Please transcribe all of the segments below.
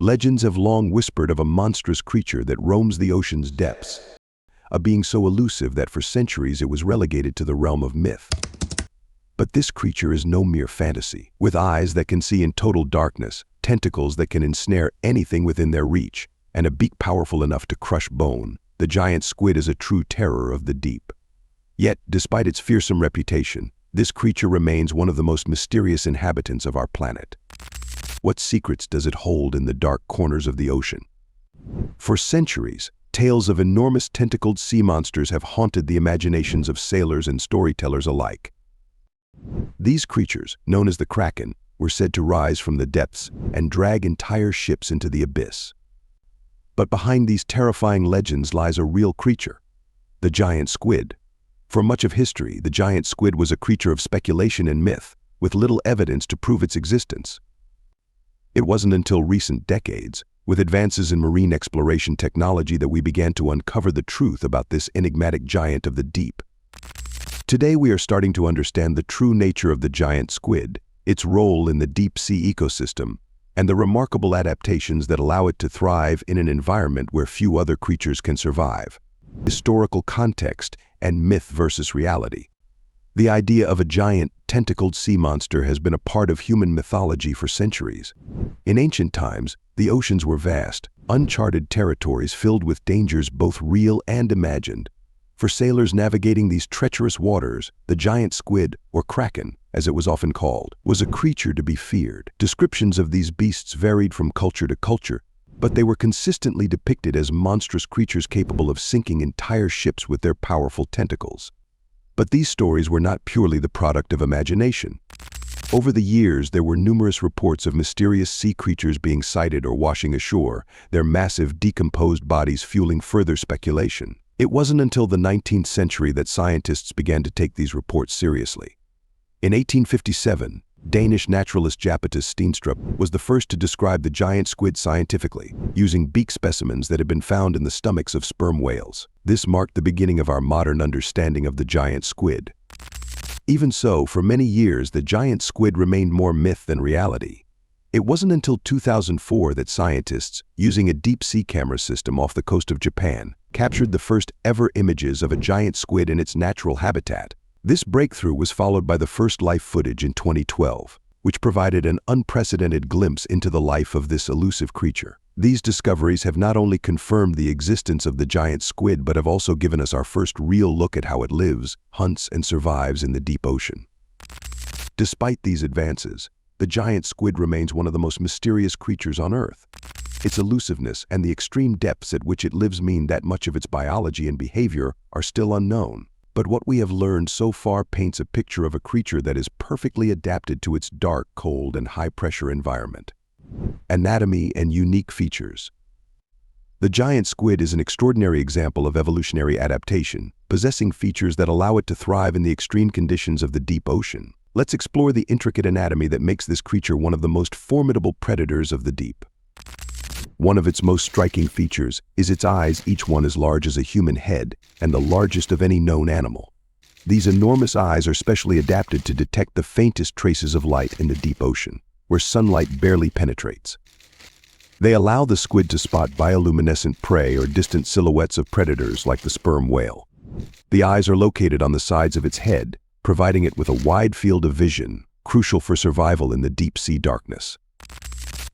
Legends have long whispered of a monstrous creature that roams the ocean's depths, a being so elusive that for centuries it was relegated to the realm of myth. But this creature is no mere fantasy. With eyes that can see in total darkness, tentacles that can ensnare anything within their reach, and a beak powerful enough to crush bone, the giant squid is a true terror of the deep. Yet, despite its fearsome reputation, this creature remains one of the most mysterious inhabitants of our planet. What secrets does it hold in the dark corners of the ocean? For centuries, tales of enormous tentacled sea monsters have haunted the imaginations of sailors and storytellers alike. These creatures, known as the Kraken, were said to rise from the depths and drag entire ships into the abyss. But behind these terrifying legends lies a real creature, the giant squid. For much of history, the giant squid was a creature of speculation and myth, with little evidence to prove its existence. It wasn't until recent decades, with advances in marine exploration technology, that we began to uncover the truth about this enigmatic giant of the deep. Today we are starting to understand the true nature of the giant squid, its role in the deep-sea ecosystem, and the remarkable adaptations that allow it to thrive in an environment where few other creatures can survive. Historical context and myth versus reality. The idea of a giant, tentacled sea monster has been a part of human mythology for centuries. In ancient times, the oceans were vast, uncharted territories filled with dangers both real and imagined. For sailors navigating these treacherous waters, the giant squid, or kraken, as it was often called, was a creature to be feared. Descriptions of these beasts varied from culture to culture, but they were consistently depicted as monstrous creatures capable of sinking entire ships with their powerful tentacles. But these stories were not purely the product of imagination. Over the years, there were numerous reports of mysterious sea creatures being sighted or washing ashore, their massive, decomposed bodies fueling further speculation. It wasn't until the 19th century that scientists began to take these reports seriously. In 1857, Danish naturalist Japetus Steenstrup was the first to describe the giant squid scientifically, using beak specimens that had been found in the stomachs of sperm whales. This marked the beginning of our modern understanding of the giant squid. Even so, for many years, the giant squid remained more myth than reality. It wasn't until 2004 that scientists, using a deep-sea camera system off the coast of Japan, captured the first ever images of a giant squid in its natural habitat. This breakthrough was followed by the first live footage in 2012, which provided an unprecedented glimpse into the life of this elusive creature. These discoveries have not only confirmed the existence of the giant squid, but have also given us our first real look at how it lives, hunts, and survives in the deep ocean. Despite these advances, the giant squid remains one of the most mysterious creatures on Earth. Its elusiveness and the extreme depths at which it lives mean that much of its biology and behavior are still unknown. But what we have learned so far paints a picture of a creature that is perfectly adapted to its dark, cold, and high-pressure environment. Anatomy and unique features. The giant squid is an extraordinary example of evolutionary adaptation, possessing features that allow it to thrive in the extreme conditions of the deep ocean. Let's explore the intricate anatomy that makes this creature one of the most formidable predators of the deep. One of its most striking features is its eyes, each one as large as a human head and the largest of any known animal. These enormous eyes are specially adapted to detect the faintest traces of light in the deep ocean, where sunlight barely penetrates. They allow the squid to spot bioluminescent prey or distant silhouettes of predators like the sperm whale. The eyes are located on the sides of its head, providing it with a wide field of vision, crucial for survival in the deep-sea darkness.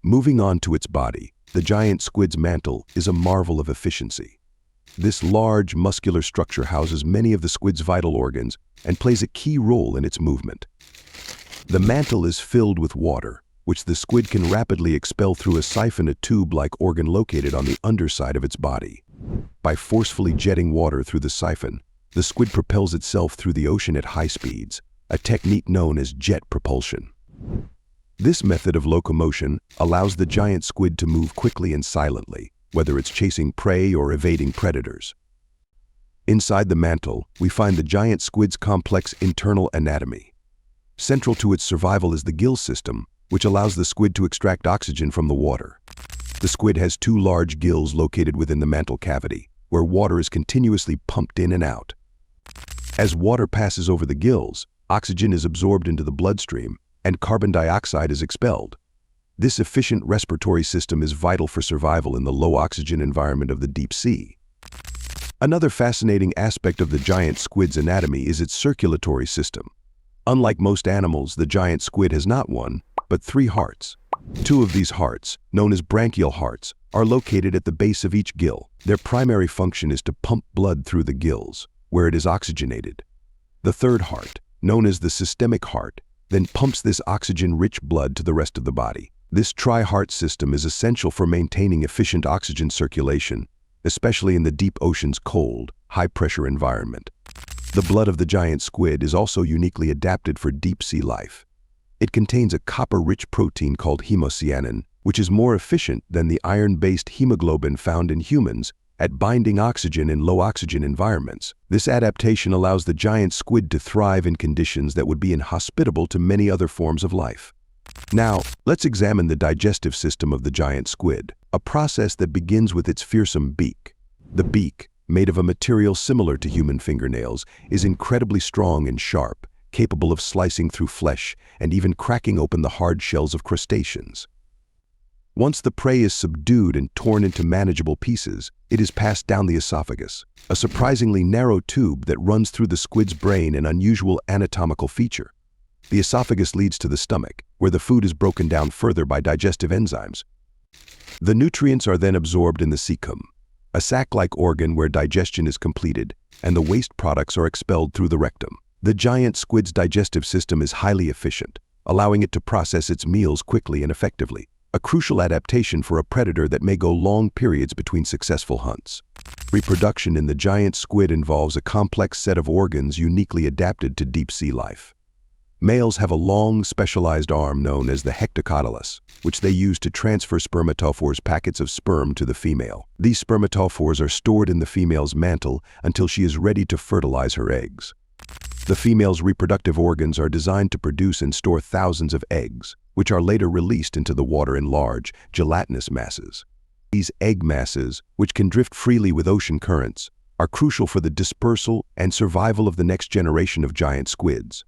Moving on to its body, the giant squid's mantle is a marvel of efficiency. This large, muscular structure houses many of the squid's vital organs and plays a key role in its movement. The mantle is filled with water, which the squid can rapidly expel through a siphon, a tube-like organ located on the underside of its body. By forcefully jetting water through the siphon, the squid propels itself through the ocean at high speeds, a technique known as jet propulsion. This method of locomotion allows the giant squid to move quickly and silently, whether it's chasing prey or evading predators. Inside the mantle, we find the giant squid's complex internal anatomy. Central to its survival is the gill system, which allows the squid to extract oxygen from the water. The squid has two large gills located within the mantle cavity, where water is continuously pumped in and out. As water passes over the gills, oxygen is absorbed into the bloodstream, and carbon dioxide is expelled. This efficient respiratory system is vital for survival in the low-oxygen environment of the deep sea. Another fascinating aspect of the giant squid's anatomy is its circulatory system. Unlike most animals, the giant squid has not one, but 3 hearts. 2 of these hearts, known as branchial hearts, are located at the base of each gill. Their primary function is to pump blood through the gills, where it is oxygenated. The 3rd heart, known as the systemic heart, then pumps this oxygen-rich blood to the rest of the body. This tri-heart system is essential for maintaining efficient oxygen circulation, especially in the deep ocean's cold, high-pressure environment. The blood of the giant squid is also uniquely adapted for deep-sea life. It contains a copper-rich protein called hemocyanin, which is more efficient than the iron-based hemoglobin found in humans at binding oxygen in low-oxygen environments. This adaptation allows the giant squid to thrive in conditions that would be inhospitable to many other forms of life. Now, let's examine the digestive system of the giant squid, a process that begins with its fearsome beak. The beak, made of a material similar to human fingernails, is incredibly strong and sharp, capable of slicing through flesh and even cracking open the hard shells of crustaceans. Once the prey is subdued and torn into manageable pieces, it is passed down the esophagus, a surprisingly narrow tube that runs through the squid's brain, an unusual anatomical feature. The esophagus leads to the stomach, where the food is broken down further by digestive enzymes. The nutrients are then absorbed in the cecum, a sac-like organ where digestion is completed, and the waste products are expelled through the rectum. The giant squid's digestive system is highly efficient, allowing it to process its meals quickly and effectively, a crucial adaptation for a predator that may go long periods between successful hunts. Reproduction in the giant squid involves a complex set of organs uniquely adapted to deep-sea life. Males have a long, specialized arm known as the hectocotylus, which they use to transfer spermatophores' packets of sperm to the female. These spermatophores are stored in the female's mantle until she is ready to fertilize her eggs. The female's reproductive organs are designed to produce and store thousands of eggs, which are later released into the water in large, gelatinous masses. These egg masses, which can drift freely with ocean currents, are crucial for the dispersal and survival of the next generation of giant squids.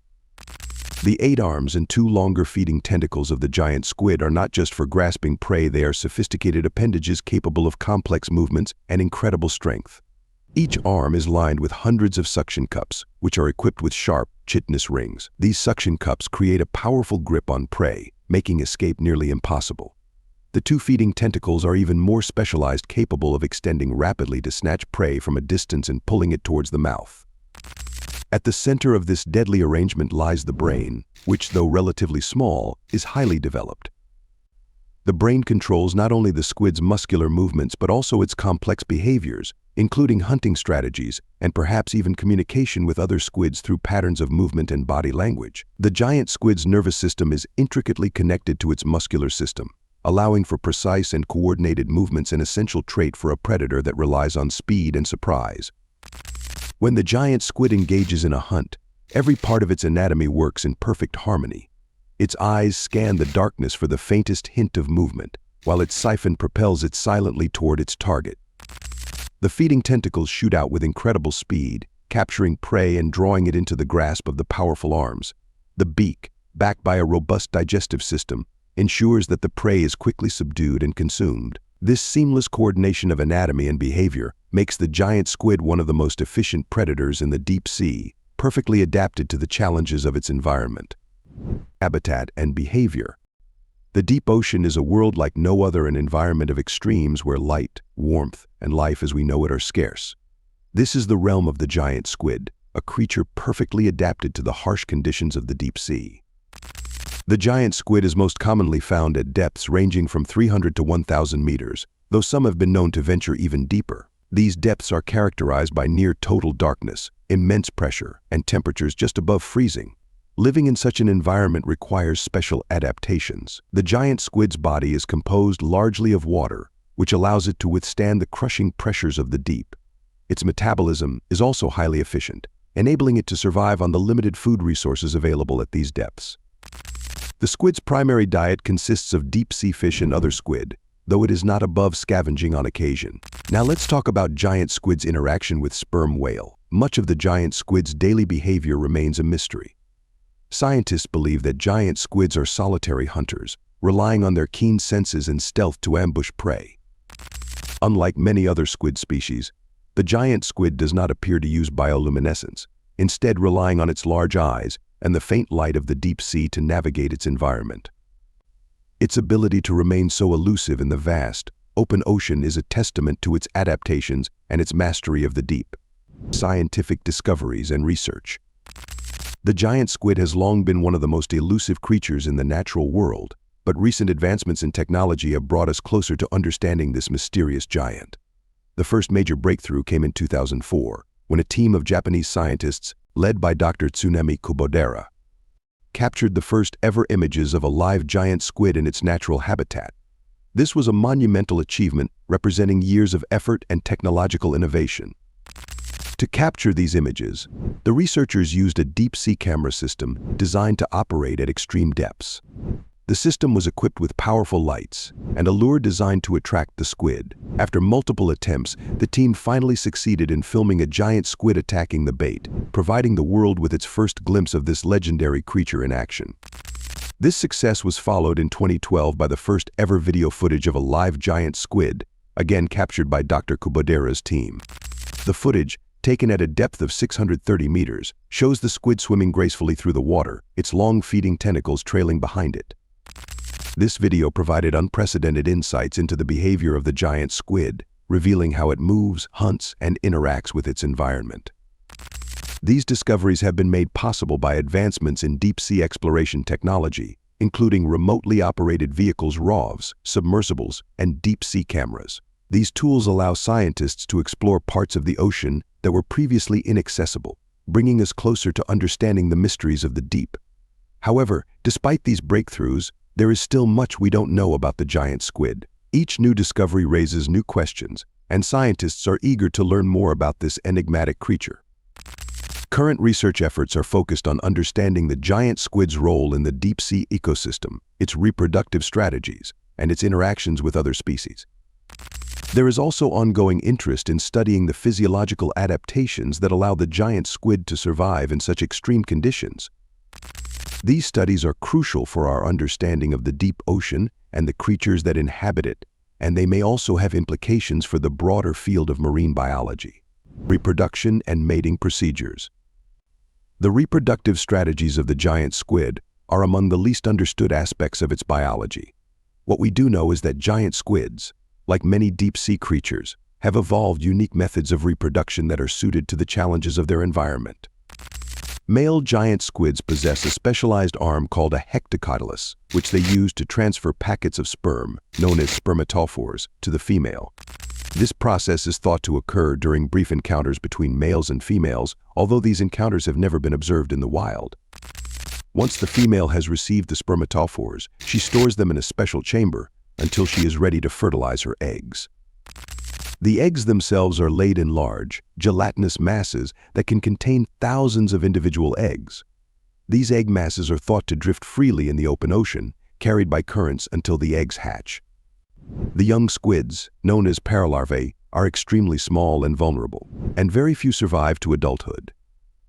The 8 arms and 2 longer feeding tentacles of the giant squid are not just for grasping prey, they are sophisticated appendages capable of complex movements and incredible strength. Each arm is lined with hundreds of suction cups, which are equipped with sharp, chitinous rings. These suction cups create a powerful grip on prey, making escape nearly impossible. The 2 feeding tentacles are even more specialized, capable of extending rapidly to snatch prey from a distance and pulling it towards the mouth. At the center of this deadly arrangement lies the brain, which, though relatively small, is highly developed. The brain controls not only the squid's muscular movements but also its complex behaviors, including hunting strategies and perhaps even communication with other squids through patterns of movement and body language. The giant squid's nervous system is intricately connected to its muscular system, allowing for precise and coordinated movements, an essential trait for a predator that relies on speed and surprise. When the giant squid engages in a hunt, every part of its anatomy works in perfect harmony. Its eyes scan the darkness for the faintest hint of movement, while its siphon propels it silently toward its target. The feeding tentacles shoot out with incredible speed, capturing prey and drawing it into the grasp of the powerful arms. The beak, backed by a robust digestive system, ensures that the prey is quickly subdued and consumed. This seamless coordination of anatomy and behavior makes the giant squid one of the most efficient predators in the deep sea, perfectly adapted to the challenges of its environment. Habitat and behavior. The deep ocean is a world like no other, an environment of extremes where light, warmth, and life as we know it are scarce. This is the realm of the giant squid, a creature perfectly adapted to the harsh conditions of the deep sea. The giant squid is most commonly found at depths ranging from 300 to 1,000 meters, though some have been known to venture even deeper. These depths are characterized by near total darkness, immense pressure, and temperatures just above freezing. Living in such an environment requires special adaptations. The giant squid's body is composed largely of water, which allows it to withstand the crushing pressures of the deep. Its metabolism is also highly efficient, enabling it to survive on the limited food resources available at these depths. The squid's primary diet consists of deep-sea fish and other squid, though it is not above scavenging on occasion. Now let's talk about giant squid's interaction with sperm whale. Much of the giant squid's daily behavior remains a mystery. Scientists believe that giant squids are solitary hunters, relying on their keen senses and stealth to ambush prey. Unlike many other squid species, the giant squid does not appear to use bioluminescence, instead relying on its large eyes and the faint light of the deep sea to navigate its environment. Its ability to remain so elusive in the vast, open ocean is a testament to its adaptations and its mastery of the deep. Scientific discoveries and research. The giant squid has long been one of the most elusive creatures in the natural world, but recent advancements in technology have brought us closer to understanding this mysterious giant. The first major breakthrough came in 2004, when a team of Japanese scientists, led by Dr. Tsunemi Kubodera, captured the first ever images of a live giant squid in its natural habitat. This was a monumental achievement representing years of effort and technological innovation. To capture these images, the researchers used a deep-sea camera system designed to operate at extreme depths. The system was equipped with powerful lights and a lure designed to attract the squid. After multiple attempts, the team finally succeeded in filming a giant squid attacking the bait, providing the world with its first glimpse of this legendary creature in action. This success was followed in 2012 by the first ever video footage of a live giant squid, again captured by Dr. Kubodera's team. The footage, taken at a depth of 630 meters, shows the squid swimming gracefully through the water, its long feeding tentacles trailing behind it. This video provided unprecedented insights into the behavior of the giant squid, revealing how it moves, hunts, and interacts with its environment. These discoveries have been made possible by advancements in deep-sea exploration technology, including remotely operated vehicles, ROVs, submersibles, and deep-sea cameras. These tools allow scientists to explore parts of the ocean that were previously inaccessible, bringing us closer to understanding the mysteries of the deep. However, despite these breakthroughs, there is still much we don't know about the giant squid. Each new discovery raises new questions, and scientists are eager to learn more about this enigmatic creature. Current research efforts are focused on understanding the giant squid's role in the deep-sea ecosystem, its reproductive strategies, and its interactions with other species. There is also ongoing interest in studying the physiological adaptations that allow the giant squid to survive in such extreme conditions. These studies are crucial for our understanding of the deep ocean and the creatures that inhabit it, and they may also have implications for the broader field of marine biology. Reproduction and mating procedures. The reproductive strategies of the giant squid are among the least understood aspects of its biology. What we do know is that giant squids, like many deep-sea creatures, have evolved unique methods of reproduction that are suited to the challenges of their environment. Male giant squids possess a specialized arm called a hectocotylus, which they use to transfer packets of sperm, known as spermatophores, to the female. This process is thought to occur during brief encounters between males and females, although these encounters have never been observed in the wild. Once the female has received the spermatophores, she stores them in a special chamber until she is ready to fertilize her eggs. The eggs themselves are laid in large, gelatinous masses that can contain thousands of individual eggs. These egg masses are thought to drift freely in the open ocean, carried by currents until the eggs hatch. The young squids, known as paralarvae, are extremely small and vulnerable, and very few survive to adulthood.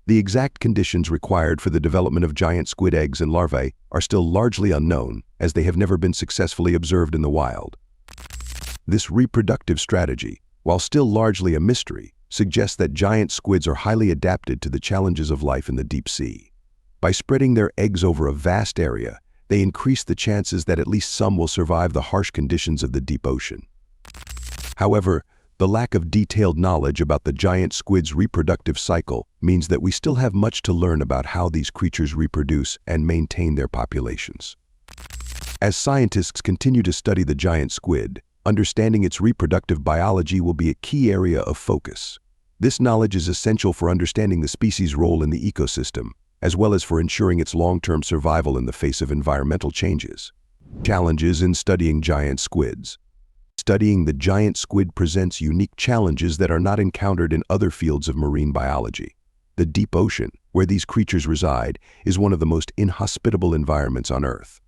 The exact conditions required for the development of giant squid eggs and larvae are still largely unknown, as they have never been successfully observed in the wild. This reproductive strategy, while still largely a mystery, suggests that giant squids are highly adapted to the challenges of life in the deep sea. By spreading their eggs over a vast area, they increase the chances that at least some will survive the harsh conditions of the deep ocean. However, the lack of detailed knowledge about the giant squid's reproductive cycle means that we still have much to learn about how these creatures reproduce and maintain their populations. As scientists continue to study the giant squid, understanding its reproductive biology will be a key area of focus. This knowledge is essential for understanding the species' role in the ecosystem, as well as for ensuring its long-term survival in the face of environmental changes. Challenges in studying giant squids. Studying the giant squid presents unique challenges that are not encountered in other fields of marine biology. The deep ocean, where these creatures reside, is one of the most inhospitable environments on Earth.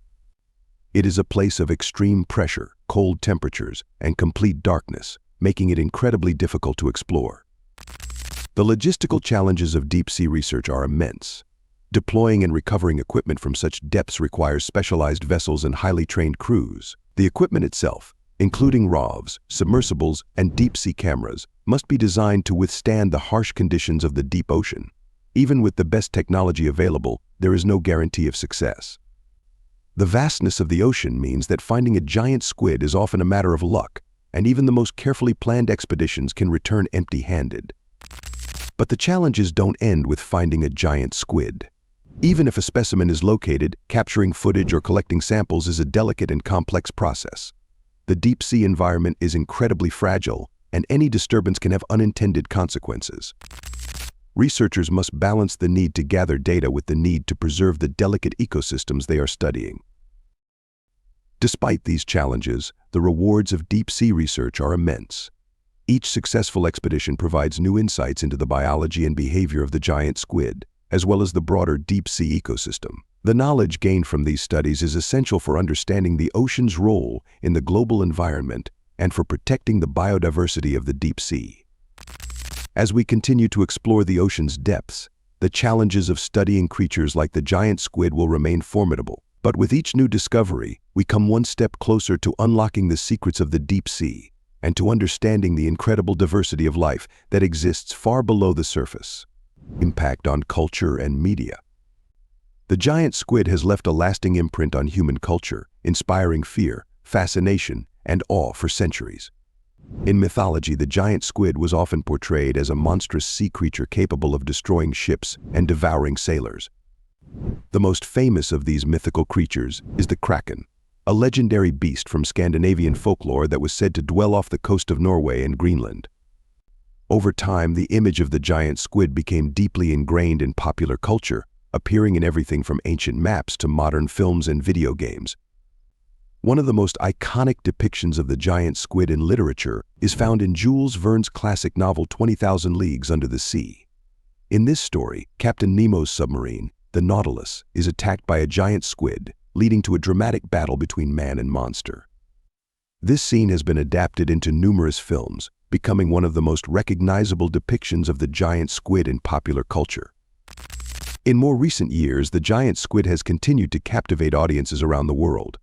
It is a place of extreme pressure, cold temperatures, and complete darkness, making it incredibly difficult to explore. The logistical challenges of deep-sea research are immense. Deploying and recovering equipment from such depths requires specialized vessels and highly trained crews. The equipment itself, including ROVs, submersibles, and deep-sea cameras, must be designed to withstand the harsh conditions of the deep ocean. Even with the best technology available, there is no guarantee of success. The vastness of the ocean means that finding a giant squid is often a matter of luck, and even the most carefully planned expeditions can return empty-handed. But the challenges don't end with finding a giant squid. Even if a specimen is located, capturing footage or collecting samples is a delicate and complex process. The deep-sea environment is incredibly fragile, and any disturbance can have unintended consequences. Researchers must balance the need to gather data with the need to preserve the delicate ecosystems they are studying. Despite these challenges, the rewards of deep-sea research are immense. Each successful expedition provides new insights into the biology and behavior of the giant squid, as well as the broader deep-sea ecosystem. The knowledge gained from these studies is essential for understanding the ocean's role in the global environment and for protecting the biodiversity of the deep sea. As we continue to explore the ocean's depths, the challenges of studying creatures like the giant squid will remain formidable. But with each new discovery, we come one step closer to unlocking the secrets of the deep sea and to understanding the incredible diversity of life that exists far below the surface. Impact on culture and media. The giant squid has left a lasting imprint on human culture, inspiring fear, fascination, and awe for centuries. In mythology, the giant squid was often portrayed as a monstrous sea creature capable of destroying ships and devouring sailors. The most famous of these mythical creatures is the kraken, a legendary beast from Scandinavian folklore that was said to dwell off the coast of Norway and Greenland. Over time, the image of the giant squid became deeply ingrained in popular culture, appearing in everything from ancient maps to modern films and video games. One of the most iconic depictions of the giant squid in literature is found in Jules Verne's classic novel 20,000 Leagues Under the Sea. In this story, Captain Nemo's submarine, the Nautilus, is attacked by a giant squid, leading to a dramatic battle between man and monster. This scene has been adapted into numerous films, becoming one of the most recognizable depictions of the giant squid in popular culture. In more recent years, the giant squid has continued to captivate audiences around the world.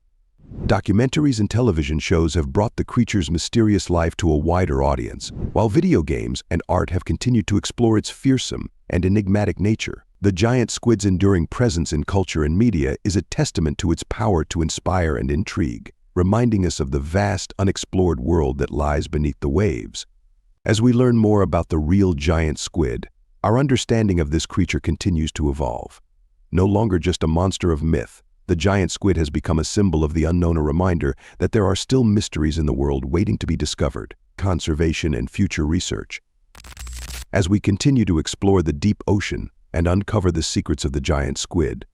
Documentaries and television shows have brought the creature's mysterious life to a wider audience, while video games and art have continued to explore its fearsome and enigmatic nature. The giant squid's enduring presence in culture and media is a testament to its power to inspire and intrigue, reminding us of the vast, unexplored world that lies beneath the waves. As we learn more about the real giant squid, our understanding of this creature continues to evolve. No longer just a monster of myth, the giant squid has become a symbol of the unknown, a reminder that there are still mysteries in the world waiting to be discovered. Conservation and future research. As we continue to explore the deep ocean and uncover the secrets of the giant squid,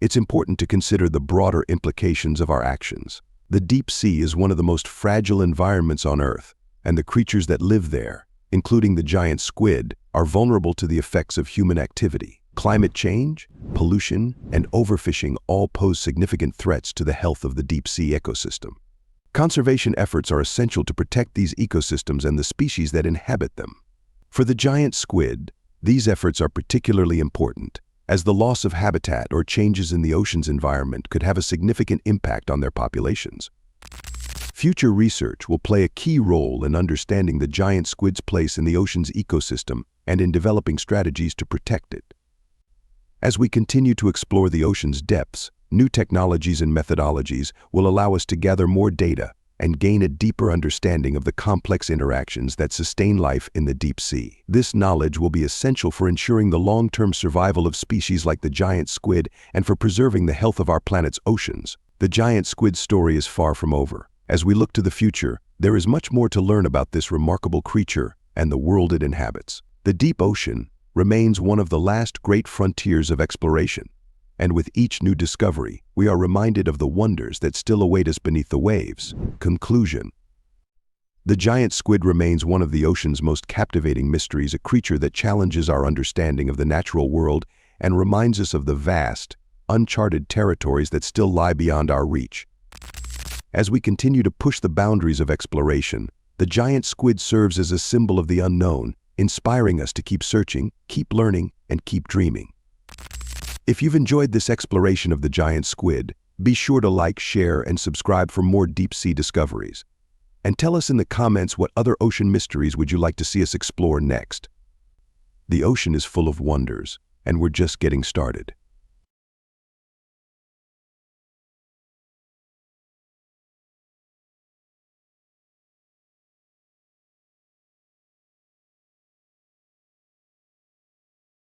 it's important to consider the broader implications of our actions. The deep sea is one of the most fragile environments on Earth, and the creatures that live there, including the giant squid, are vulnerable to the effects of human activity. Climate change, pollution, and overfishing all pose significant threats to the health of the deep sea ecosystem. Conservation efforts are essential to protect these ecosystems and the species that inhabit them. For the giant squid, these efforts are particularly important, as the loss of habitat or changes in the ocean's environment could have a significant impact on their populations. Future research will play a key role in understanding the giant squid's place in the ocean's ecosystem and in developing strategies to protect it. As we continue to explore the ocean's depths, new technologies and methodologies will allow us to gather more data and gain a deeper understanding of the complex interactions that sustain life in the deep sea. This knowledge will be essential for ensuring the long-term survival of species like the giant squid and for preserving the health of our planet's oceans. The giant squid story is far from over. As we look to the future, there is much more to learn about this remarkable creature and the world it inhabits. The deep ocean remains one of the last great frontiers of exploration, and with each new discovery, we are reminded of the wonders that still await us beneath the waves. Conclusion. The giant squid remains one of the ocean's most captivating mysteries, a creature that challenges our understanding of the natural world and reminds us of the vast, uncharted territories that still lie beyond our reach. As we continue to push the boundaries of exploration, the giant squid serves as a symbol of the unknown, inspiring us to keep searching, keep learning, and keep dreaming. If you've enjoyed this exploration of the giant squid, be sure to like, share, and subscribe for more deep-sea discoveries. And tell us in the comments what other ocean mysteries would you like to see us explore next. The ocean is full of wonders, and we're just getting started.